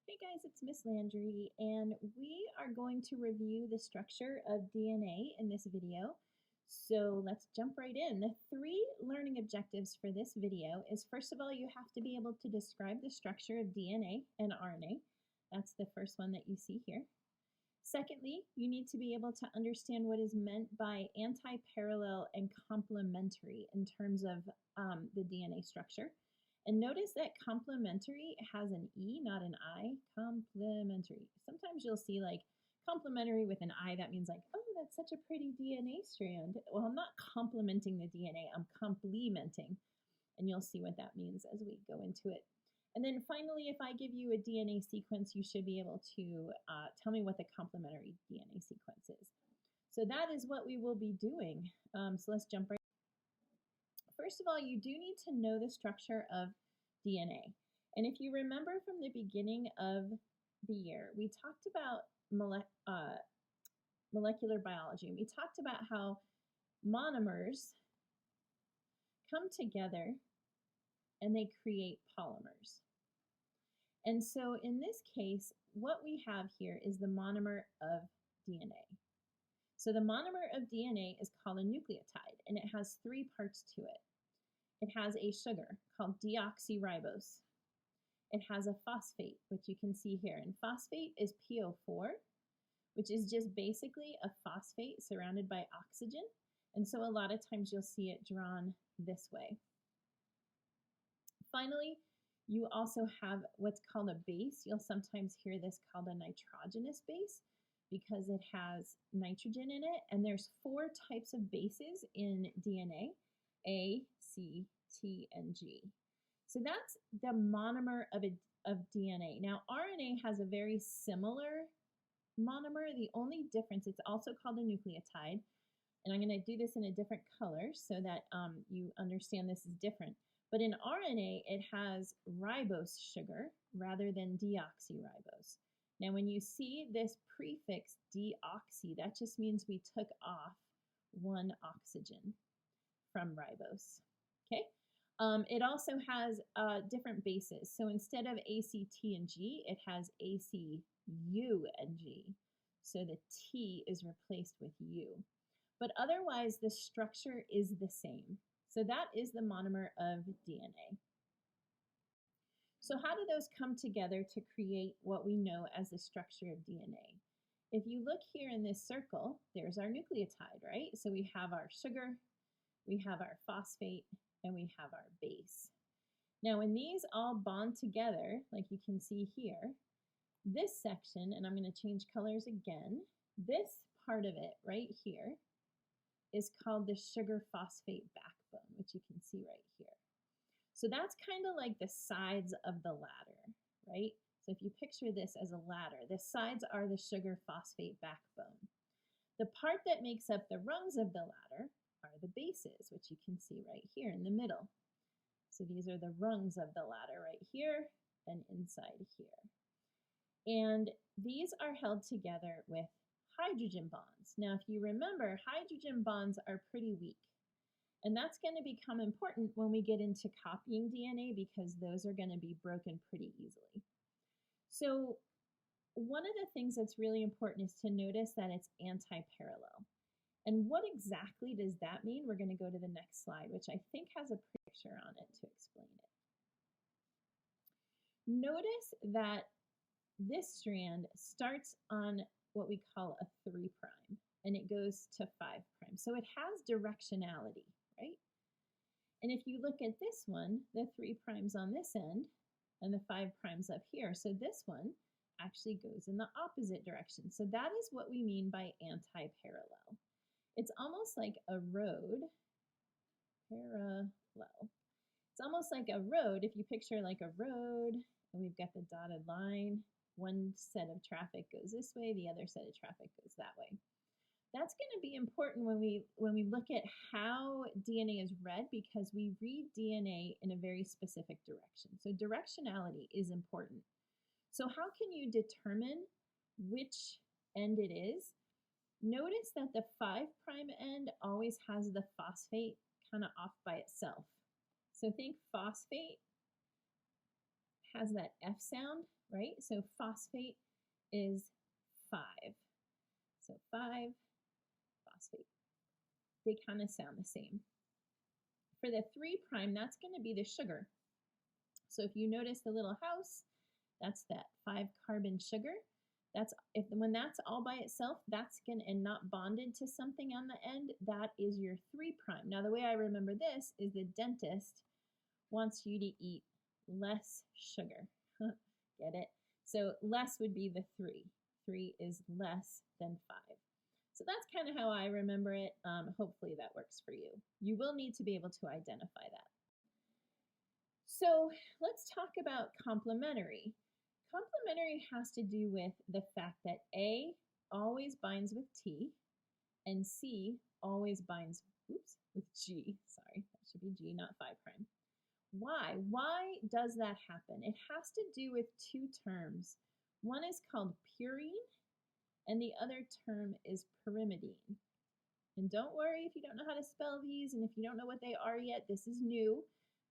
Hey guys, it's Miss Landry, and we are going to review the structure of DNA in this video. So let's jump right in. The three learning objectives for this video is, first of all, you have to be able to describe the structure of DNA and RNA. That's the first one that you see here. Secondly, you need to be able to understand what is meant by anti-parallel and complementary in terms of the DNA structure. And notice that complementary has an E, not an I. Complementary. Sometimes you'll see like complementary with an I. That means like, oh, that's such a pretty DNA strand. Well, I'm not complementing the DNA. I'm complementing. And you'll see what that means as we go into it. And then finally, if I give you a DNA sequence, you should be able to tell me what the complementary DNA sequence is. So that is what we will be doing. So let's jump right. First of all, you do need to know the structure of DNA. And if you remember from the beginning of the year, we talked about molecular biology. And we talked about how monomers come together and they create polymers. And so in this case, what we have here is the monomer of DNA. So the monomer of DNA is called a nucleotide, and it has three parts to it. It has a sugar called deoxyribose. It has a phosphate, which you can see here. And phosphate is PO4, which is just basically a phosphate surrounded by oxygen. And so a lot of times you'll see it drawn this way. Finally, you also have what's called a base. You'll sometimes hear this called a nitrogenous base because it has nitrogen in it. And there's four types of bases in DNA: A, C, T, and G. So that's the monomer of DNA. Now, RNA has a very similar monomer. The only difference, it's also called a nucleotide. And I'm going to do this in a different color so that you understand this is different. But in RNA, it has ribose sugar rather than deoxyribose. Now, when you see this prefix deoxy, that just means we took off one oxygen from ribose. Okay. It also has different bases. So instead of A, C, T, and G, it has A, C, U, and G. So the T is replaced with U. But otherwise, the structure is the same. So that is the monomer of DNA. So how do those come together to create what we know as the structure of DNA? If you look here in this circle, there's our nucleotide, right? So we have our sugar, we have our phosphate, and we have our base. Now when these all bond together, like you can see here, this section, and I'm going to change colors again, this part of it right here is called the sugar phosphate backbone, which you can see right here. So that's kind of like the sides of the ladder, right? So if you picture this as a ladder, the sides are the sugar phosphate backbone. The part that makes up the rungs of the ladder are the bases, which you can see right here in the middle. So these are the rungs of the ladder right here and inside here. And these are held together with hydrogen bonds. Now, if you remember, hydrogen bonds are pretty weak. And that's going to become important when we get into copying DNA because those are going to be broken pretty easily. So one of the things that's really important is to notice that it's anti-parallel. And what exactly does that mean? We're going to go to the next slide, which I think has a picture on it to explain it. Notice that this strand starts on what we call a 3' and it goes to 5'. So it has directionality, right? And if you look at this one, the 3' on this end and the 5' up here. So this one actually goes in the opposite direction. So that is what we mean by anti-parallel. It's almost like a road, parallel. It's almost like a road. If you picture like a road and we've got the dotted line, one set of traffic goes this way, the other set of traffic goes that way. That's going to be important when we look at how DNA is read because we read DNA in a very specific direction. So directionality is important. So how can you determine which end it is? Notice that the 5' end always has the phosphate kind of off by itself. So think phosphate has that F sound, right? So phosphate is 5. So 5, phosphate. They kind of sound the same. For the 3', that's going to be the sugar. So if you notice the little house, that's that 5-carbon sugar. When that's all by itself, that's going and not bonded to something on the end, that is your 3'. Now the way I remember this is the dentist wants you to eat less sugar. Get it? So less would be the 3. 3 is less than 5. So that's kind of how I remember it. Hopefully that works for you. You will need to be able to identify that. So let's talk about complementary. Complementary has to do with the fact that A always binds with T and C always binds, with G. Sorry, that should be G, not 5'. Why? Why does that happen? It has to do with 2 terms. One is called purine and the other term is pyrimidine. And don't worry if you don't know how to spell these and if you don't know what they are yet, this is new,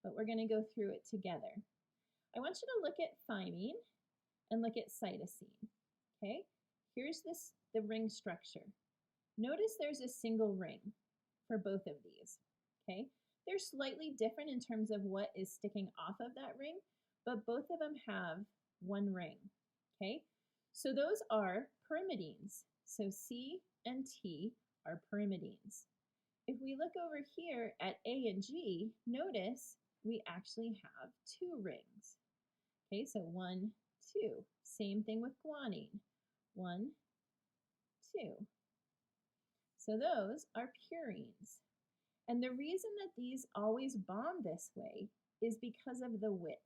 but we're going to go through it together. I want you to look at thymine and look at cytosine. Okay, here's the ring structure. Notice there's a single ring for both of these. Okay, they're slightly different in terms of what is sticking off of that ring, but both of them have one ring. Okay, so those are pyrimidines. So C and T are pyrimidines. If we look over here at A and G, notice we actually have 2 rings. Okay, so 1, 2. Same thing with guanine. 1, 2. So those are purines. And the reason that these always bond this way is because of the width.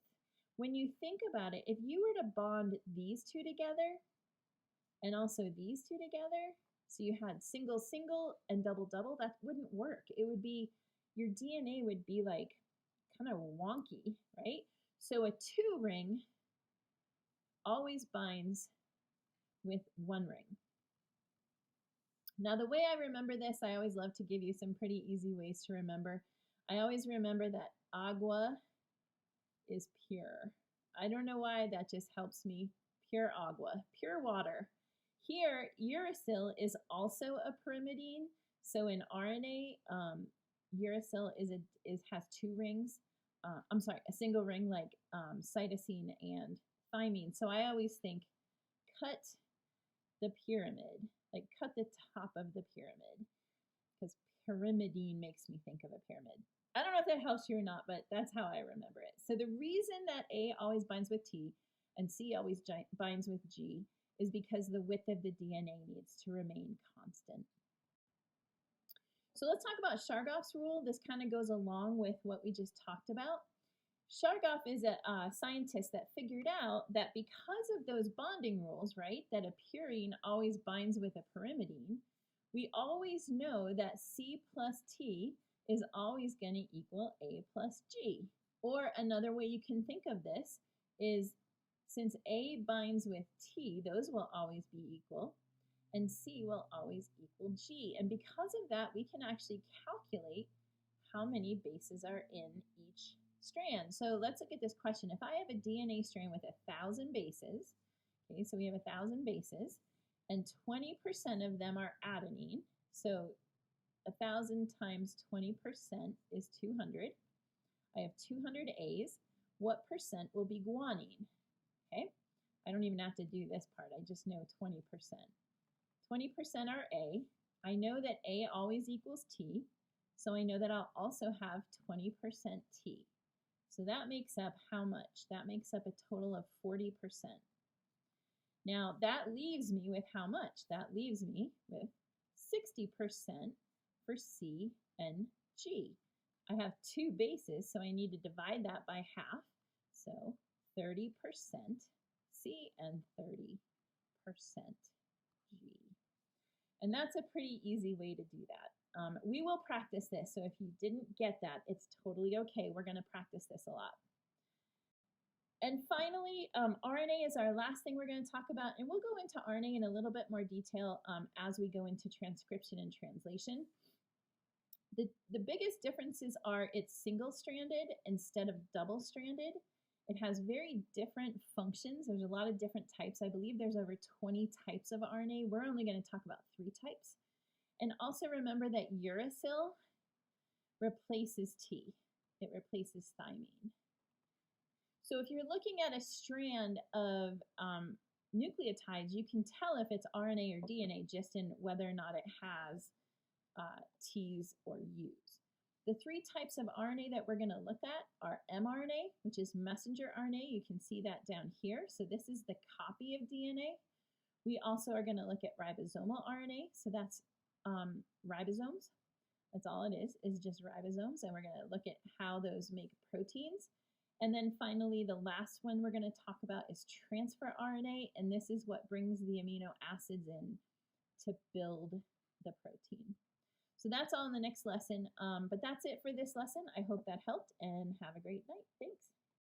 When you think about it, if you were to bond these 2 together and also these 2 together, so you had single, single and double, double, that wouldn't work. It would be, your DNA would be like kind of wonky, right? So a 2 ring always binds with 1 ring. Now the way I remember this, I always love to give you some pretty easy ways to remember. I always remember that agua is pure. I don't know why, that just helps me. Pure agua, pure water. Here, uracil is also a pyrimidine. So in RNA, uracil has 2 rings. A single ring like cytosine and thymine. So I always think cut the pyramid, like cut the top of the pyramid, because pyrimidine makes me think of a pyramid. I don't know if that helps you or not, but that's how I remember it. So the reason that A always binds with T and C always binds with G is because the width of the DNA needs to remain constant. So let's talk about Chargaff's rule. This kind of goes along with what we just talked about. Chargaff is a scientist that figured out that because of those bonding rules, right, that a purine always binds with a pyrimidine, we always know that C plus T is always going to equal A plus G. Or another way you can think of this is since A binds with T, those will always be equal, and C will always equal G. And because of that, we can actually calculate how many bases are in each strand. So let's look at this question. If I have a DNA strand with 1,000 bases, okay, so we have 1,000 bases, and 20% of them are adenine, so 1,000 times 20% is 200. I have 200 A's. What percent will be guanine? Okay, I don't even have to do this part. I just know 20%. 20% are A. I know that A always equals T, so I know that I'll also have 20% T. So that makes up how much? That makes up a total of 40%. Now that leaves me with how much? That leaves me with 60% for C and G. I have 2 bases, so I need to divide that by half. So 30% C and 30% G. And that's a pretty easy way to do that. We will practice this, so if you didn't get that, it's totally okay. We're going to practice this a lot. And finally, RNA is our last thing we're going to talk about, and we'll go into RNA in a little bit more detail as we go into transcription and translation. The biggest differences are it's single-stranded instead of double-stranded. It has very different functions. There's a lot of different types. I believe there's over 20 types of RNA. We're only going to talk about 3 types. And also remember that uracil replaces T. It replaces thymine. So if you're looking at a strand of nucleotides, you can tell if it's RNA or DNA just in whether or not it has T's or U's. The 3 types of RNA that we're going to look at are mRNA, which is messenger RNA. You can see that down here. So this is the copy of DNA. We also are going to look at ribosomal RNA. So that's ribosomes. That's all it is just ribosomes. And we're going to look at how those make proteins. And then finally, the last one we're going to talk about is transfer RNA. And this is what brings the amino acids in to build the protein. So that's all in the next lesson, but that's it for this lesson. I hope that helped, and have a great night. Thanks.